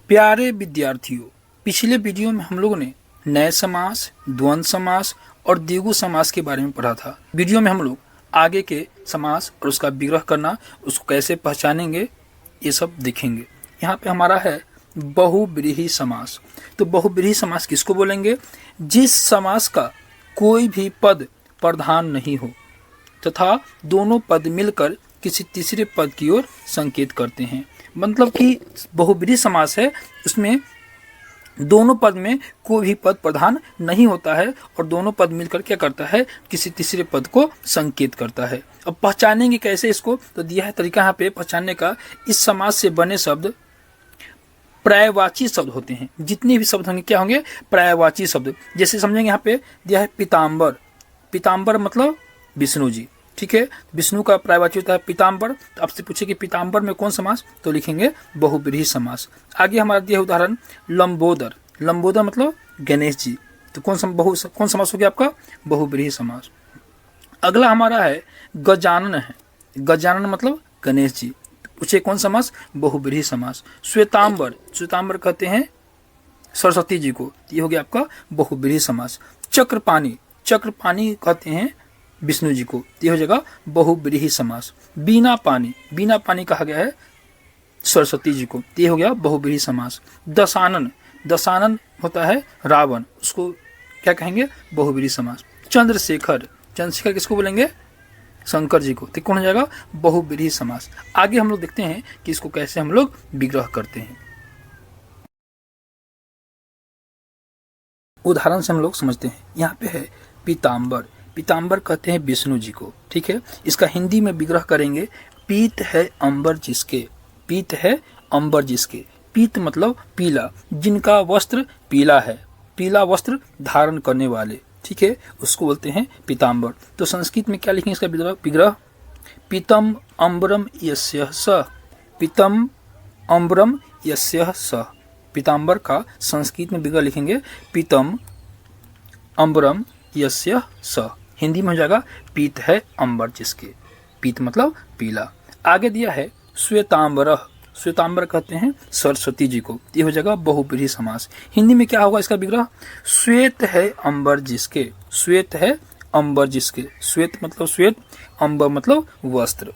प्यारे विद्यार्थियों, पिछले वीडियो में हम लोगों ने नए समास, द्वंद्व समास और द्विगु समास के बारे में पढ़ा था। वीडियो में हम लोग आगे के समास और उसका विग्रह करना, उसको कैसे पहचानेंगे, ये सब देखेंगे। यहाँ पे हमारा है बहुव्रीहि समास। तो बहुव्रीहि समास किसको बोलेंगे? जिस समास का कोई भी पद प्रधान नहीं हो तथा दोनों पद मिलकर किसी तीसरे पद की ओर संकेत करते हैं। मतलब कि बहुव्रीहि समास है, उसमें दोनों पद में कोई भी पद प्रधान नहीं होता है और दोनों पद मिलकर क्या करता है? किसी तीसरे पद को संकेत करता है। अब पहचानेंगे कैसे इसको? तो दिया है तरीका यहाँ पे पहचानने का। इस समास से बने शब्द पर्यायवाची शब्द होते हैं। जितने भी शब्द होंगे क्या होंगे? पर्यायवाची शब्द। जैसे समझेंगे यहाँ पे दिया है पीताम्बर। पीताम्बर मतलब विष्णु जी, ठीक है। विष्णु का पर्यायवाची होता है पीताम्बर। तो आपसे पूछे कि पीताम्बर में कौन समास, तो लिखेंगे बहुव्रीहि समास। आगे हमारा दिया है उदाहरण लंबोदर। लंबोदर मतलब गणेश जी। तो कौन समास हो गया आपका? बहुव्रीहि समास। अगला हमारा है गजानन है। गजानन मतलब गणेश जी। पूछे कौन समास? बहुव्रीहि समास। श्वेतांबर, श्वेतांबर कहते हैं सरस्वती जी को। ये हो गया आपका बहुव्रीहि समास। चक्रपाणी, चक्रपाणी कहते हैं विष्णु जी को। ये हो जाएगा बहुव्रीहि समास। बीना पानी, बीना पानी कहा गया है सरस्वती जी को। ये हो गया बहुव्रीहि समास। दशानन, दशानन होता है रावण, उसको क्या कहेंगे? बहुव्रीहि समास। चंद्रशेखर, चंद्रशेखर किसको बोलेंगे? शंकर जी को। तो कौन हो जाएगा? बहुव्रीहि समास। आगे हम लोग देखते हैं कि इसको कैसे हम लोग विग्रह करते हैं। उदाहरण से हम लोग समझते हैं। यहाँ पे है पीताम्बर। पीताम्बर कहते हैं विष्णु जी को, ठीक है। इसका हिंदी में विग्रह करेंगे पीत है अंबर जिसके। पीत है अंबर जिसके। पीत मतलब पीला, जिनका वस्त्र पीला है, पीला वस्त्र धारण करने वाले, ठीक है, उसको बोलते हैं पीताम्बर। तो संस्कृत में क्या लिखेंगे इसका विग्रह? पीतम अम्बरम यस्य स। पीतम अम्बरम यस्य स। पीताम्बर का संस्कृत में विग्रह लिखेंगे पीतम अम्बरम यस्य स। हिंदी में हो जाएगा पीत है अंबर जिसके। पीत मतलब पीला। आगे दिया है श्वेतांबर। श्वेतांबर कहते हैं सरस्वती जी को। ये हो जाएगा बहुव्रीहि समास। हिंदी में क्या होगा इसका विग्रह? श्वेत है अंबर जिसके। श्वेत है अंबर जिसके। श्वेत मतलब श्वेत, अंबर मतलब वस्त्र।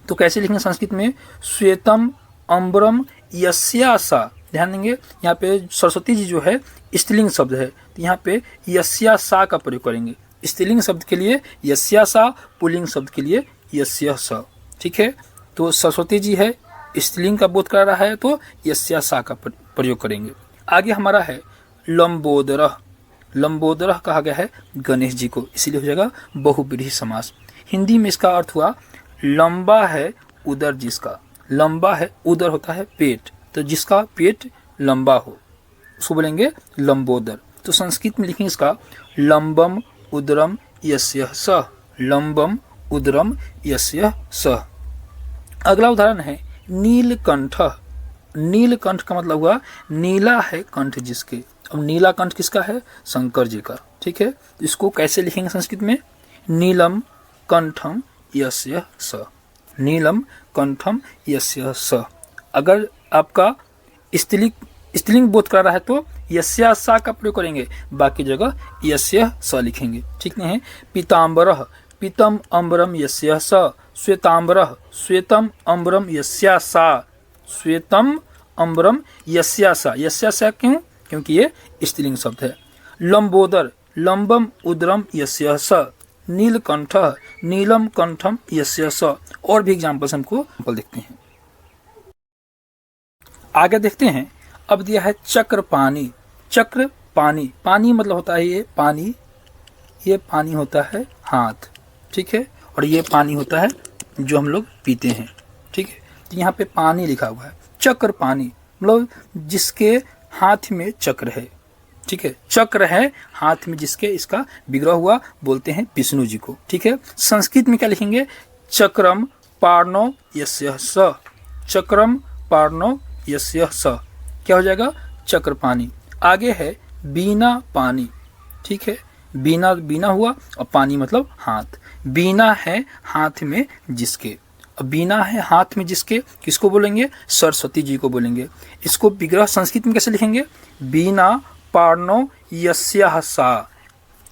तो कैसे लिखेंगे संस्कृत में? श्वेतम अंबरम यस्या सा। ध्यान देंगे यहाँ पे सरस्वती जी जो है स्त्रीलिंग शब्द है, तो यहाँ पे यस्या सा का प्रयोग करेंगे। स्त्रीलिंग शब्द के लिए यस्या सा, पुल्लिंग शब्द के लिए यस्य स, ठीक है। तो सरस्वती जी है, स्त्रीलिंग का बोध कर रहा है, तो यस्या सा का प्रयोग करेंगे। आगे हमारा है लंबोदरः। लंबोदरः कहा गया है गणेश जी को, इसीलिए हो जाएगा बहुव्रीहि समास। हिंदी में इसका अर्थ हुआ लंबा है उदर जिसका। लंबा है, उदर होता है पेट, तो जिसका पेट लंबा हो उसको बोलेंगे लंबोदर। तो संस्कृत में लिखेंगे इसका लंबम उदरम यस्य स। लंबम उदरम यस्य स। अगला उदाहरण है नीलकंठ। नीलकंठ का मतलब हुआ नीला है कंठ जिसके। अब नीला कंठ किसका है? शंकर जी का, ठीक है। इसको कैसे लिखेंगे संस्कृत में? नीलम कंठम यस्य स। नीलम कंठम यस्य स। अगर आपका स्त्रीलिंग बोध कर रहा है तो यस्या सा का प्रयोग करेंगे, बाकी जगह यस्य स लिखेंगे, ठीक नहीं है। पीताम्बरः, पीतम अम्बरम यस्य स। श्वेताम्बरः, श्वेतम अम्बरम यस्या सा। श्वेतम अम्बरम यस्या सा। यस्या सा क्यों? क्योंकि ये स्त्रीलिंग शब्द है। लंबोदर, लंबम उदरम यस्य स। नीलकंठः, नीलम कंठम यस्य स। और भी एग्जाम्पल्स हमको देखते हैं। आगे देखते हैं। अब दिया है चक्रपाणी। चक्र पानी, पानी मतलब होता है ये पानी, ये पानी होता है हाथ, ठीक है, और ये पानी होता है जो हम लोग पीते हैं, ठीक है। तो यहाँ पे पानी लिखा हुआ है। चक्र पानी मतलब जिसके हाथ में चक्र है, ठीक है। चक्र है हाथ में जिसके, इसका विग्रह हुआ, बोलते हैं विष्णु जी को, ठीक है। संस्कृत में क्या लिखेंगे? चक्रम पार्णो यस्य स। चक्रम पार्णो यस्य स। क्या हो जाएगा? चक्रपाणी। आगे है बीना पानी, ठीक है। बीना, बीना हुआ और पानी मतलब हाथ। बीना है हाथ में जिसके, अब बीना है हाथ में जिसके, किसको बोलेंगे? सरस्वती जी को बोलेंगे। इसको विग्रह संस्कृत में कैसे लिखेंगे? बीना पार्णो यस्याः सा,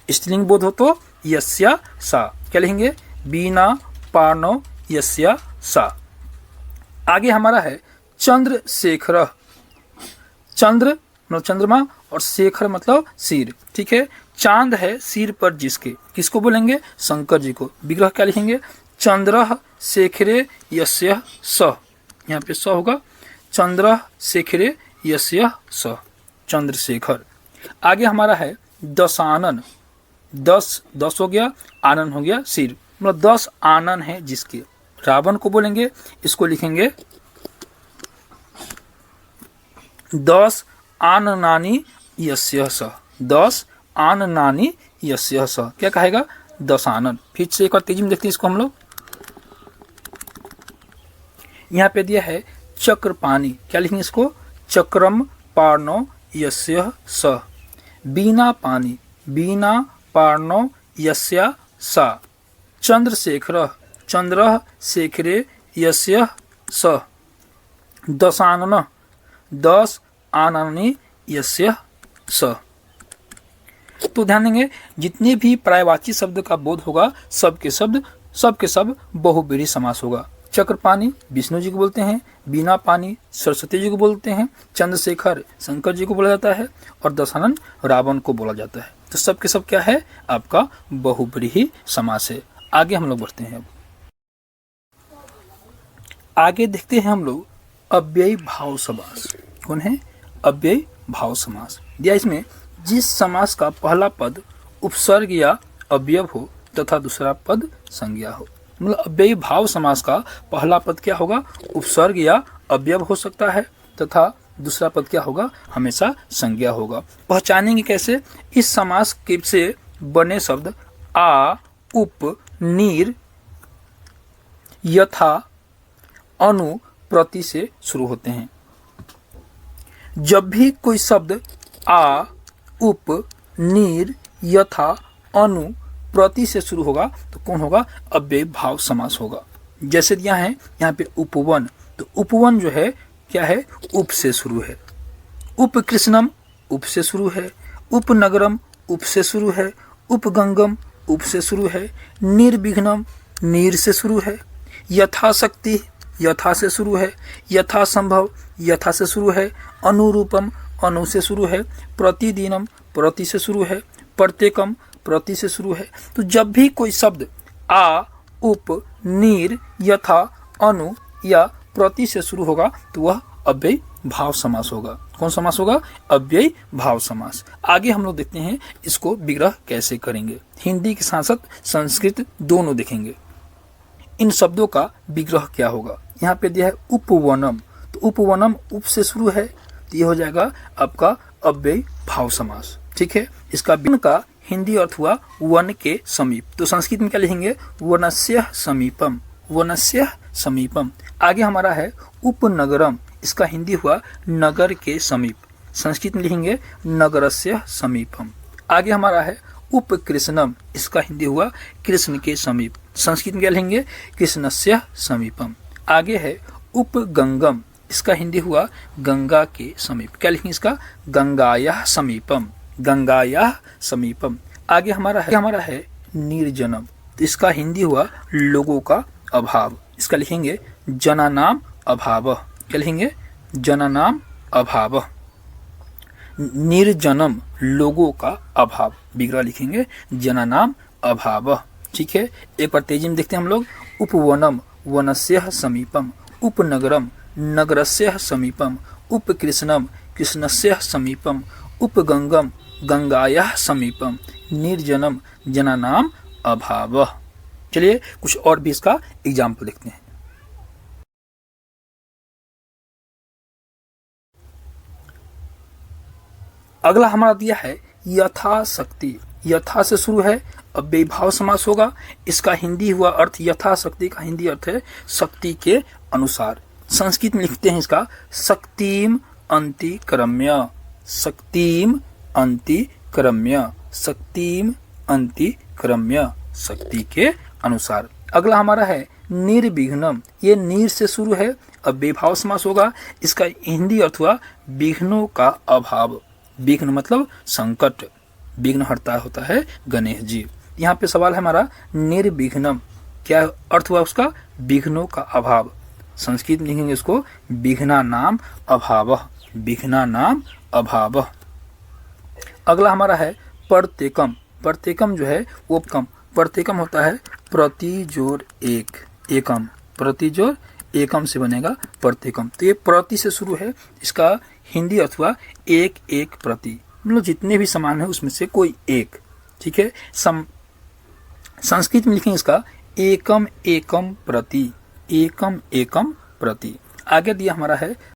स्त्रीलिंग बोध हो तो यस्या सा, क्या लिखेंगे? बीना पार्णो यस्या सा। आगे हमारा है चंद्रशेखर। चंद्र मतलब चंद्रमा और शेखर मतलब सिर, ठीक है। चांद है सिर पर जिसके, किसको बोलेंगे? शंकर जी को। विग्रह क्या लिखेंगे? चंद्र शेखरे यस्य स, यहाँ पे स होगा। चंद्र शेखरे यस्य स, चंद्रशेखर। आगे हमारा है दशानन। दस हो गया, आनन हो गया सिर, मतलब 10 आनन है जिसके। रावण को बोलेंगे, इसको लिखेंगे 10 आननानि यस्य स, 10 आननानि यस्य स, क्या कहेगा? दशानन। फिर से एक बार तेजी में देखते हैं इसको हम लोग। यहाँ पे दिया है चक्रपाणि, क्या लिखेंगे इसको? चक्रम पार्णो यस्य स, बीना पानी, बीना पार्णो यस्या सा, चंद्रशेखर, चंद्र शेखरे यस्य स, दशानन, 10 आननि यस्य स। तो ध्यान देंगे जितने भी पर्यायवाची शब्द का बोध होगा सबके सब बहुब्रीहि समास होगा। चक्रपाणि विष्णु जी को बोलते हैं, बीना पानी सरस्वती जी को बोलते हैं, चंद्रशेखर शंकर जी को बोला जाता है और दशानन रावण को बोला जाता है। तो सबके सब क्या है? आपका बहुब्रीहि समास है। आगे हम लोग बढ़ते हैं। अब आगे देखते हैं हम लोग अव्ययी भाव समास। कौन है? अव्ययी भाव समास। दिया इसमें जिस समास का पहला पद उपसर्ग या अवयव हो तथा दूसरा पद संज्ञा हो। मतलब अव्ययी भाव समास का पहला पद क्या होगा? उपसर्ग या अवयव हो सकता है तथा दूसरा पद क्या होगा? हमेशा संज्ञा होगा। पहचानेंगे कैसे? इस समास के से बने शब्द आ, उप, नीर, यथा, अनु, प्रति से शुरू होते हैं। जब भी कोई शब्द आ, उप, नीर, यथा, अनु, प्रति से शुरू होगा तो कौन होगा? अव्ययी भाव समास होगा। जैसे दिया है यहाँ पे उपवन, तो उपवन जो है क्या है? उप से शुरू है। उपकृष्णम उप से शुरू है। उपनगरम उप से शुरू है। उपगंगम उप से शुरू है। निर्विघ्नम नीर से शुरू है। यथाशक्ति यथा से शुरू है। यथासंभव यथा से शुरू है। अनुरूपम अनु से शुरू है। प्रतिदिनम प्रति से शुरू है। प्रत्येकम प्रति से शुरू है। तो जब भी कोई शब्द आ, उप, नीर, यथा, अनु या प्रति से शुरू होगा तो वह अव्ययी भाव समास होगा। कौन समास होगा? अव्ययी भाव समास। आगे हम लोग देखते हैं इसको विग्रह कैसे करेंगे। हिंदी के साथ साथ संस्कृत दोनों देखेंगे। इन शब्दों का विग्रह क्या होगा? यहाँ पे दिया है उपवनम, तो उपवनम उप से शुरू है तो ये हो जाएगा आपका अव्ययी भाव समास। ठीक है। इसका वन का हिंदी अर्थ हुआ वन के समीप, तो संस्कृत में क्या लिखेंगे? वनस्य समीपम, वनस्य समीपम। आगे हमारा है उपनगरम, इसका हिंदी हुआ नगर के समीप, संस्कृत में लिखेंगे नगरस्य समीपम। आगे हमारा है उपकृष्णम, इसका हिंदी हुआ कृष्ण के समीप, संस्कृत में क्या लिखेंगे? कृष्णस्य समीपम। आगे है उपगंगम, इसका हिंदी हुआ गंगा के समीप, क्या लिखेंगे इसका? गंगायाः समीपम, गंगायाः समीपम। आगे हमारा है निर्जनम, तो इसका हिंदी हुआ लोगों का अभाव, इसका लिखेंगे जनानाम अभाव, क्या लिखेंगे? जनानाम अभाव। निर्जनम लोगों का अभाव, विग्रह लिखेंगे जनानाम अभाव। ठीक है, एक बार तेजी में देखते हैं हम लोग। उपवनम वनस्य समीपम, उपनगरम नगरस्य समीपम, उपकृष्णम कृष्णस्य समीपम, उपगंगम गंगायाः समीपम, निर्जनम जनानाम अभाव। चलिए कुछ और भी इसका एग्जाम्पल देखते हैं। अगला हमारा दिया है यथाशक्ति, यथा से शुरू है, अव्ययी भाव समास होगा। इसका हिंदी हुआ अर्थ, यथाशक्ति का हिंदी अर्थ है शक्ति के अनुसार। संस्कृत में लिखते हैं इसका शक्तिम अंतिक्रम्य, शक्तिम अंतिक्रम्य, शक्तिम अंतिक्रम्य, शक्ति के अनुसार। अगला हमारा है निर्विघ्नम, ये नीर से शुरू है, अब बेभाव समास होगा। इसका हिंदी अर्थ हुआ विघ्नों का अभाव। विघ्न मतलब संकट, विघ्न हरता होता है गणेश जी। यहाँ पे सवाल है हमारा निर्विघ्नम, क्या अर्थ हुआ उसका? विघ्नों का अभाव। संस्कृत में लिखेंगे इसको विघ्ना नाम अभाव, विघ्ना नाम अभाव। अगला हमारा है प्रत्येकम। प्रत्येकम जो है उपकम, प्रत्येकम होता है प्रति जोड़ एक, एकम, प्रति जोड़ एकम से बनेगा प्रत्येकम। तो ये प्रति से शुरू है, इसका हिंदी अर्थ हुआ एक एक प्रति, मतलब जितने भी समान है उसमें से कोई एक, ठीक है। संस्कृत में लिखेंगे इसका एकम एकम प्रति, एकम एकम प्रति। आगे दिया हमारा है